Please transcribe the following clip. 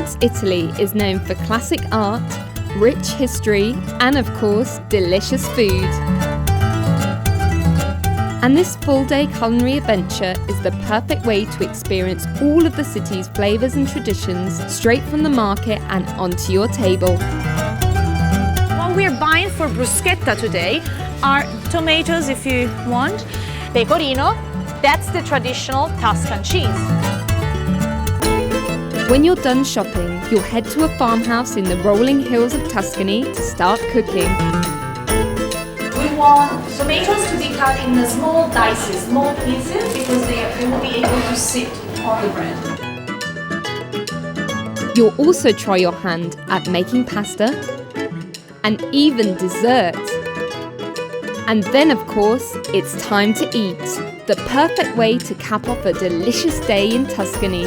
Florence, Italy is known for classic art, rich history, and of course, delicious food. And this full-day culinary adventure is the perfect way to experience all of the city's flavours and traditions straight from the market and onto your table. What we're buying for bruschetta today are tomatoes, if you want, pecorino, that's the traditional Tuscan cheese. When you're done shopping, you'll head to a farmhouse in the rolling hills of Tuscany to start cooking. We want tomatoes to be cut in small dices, small pieces, because they will be able to sit on the bread. You'll also try your hand at making pasta and even dessert. And then, of course, it's time to eat. The perfect way to cap off a delicious day in Tuscany.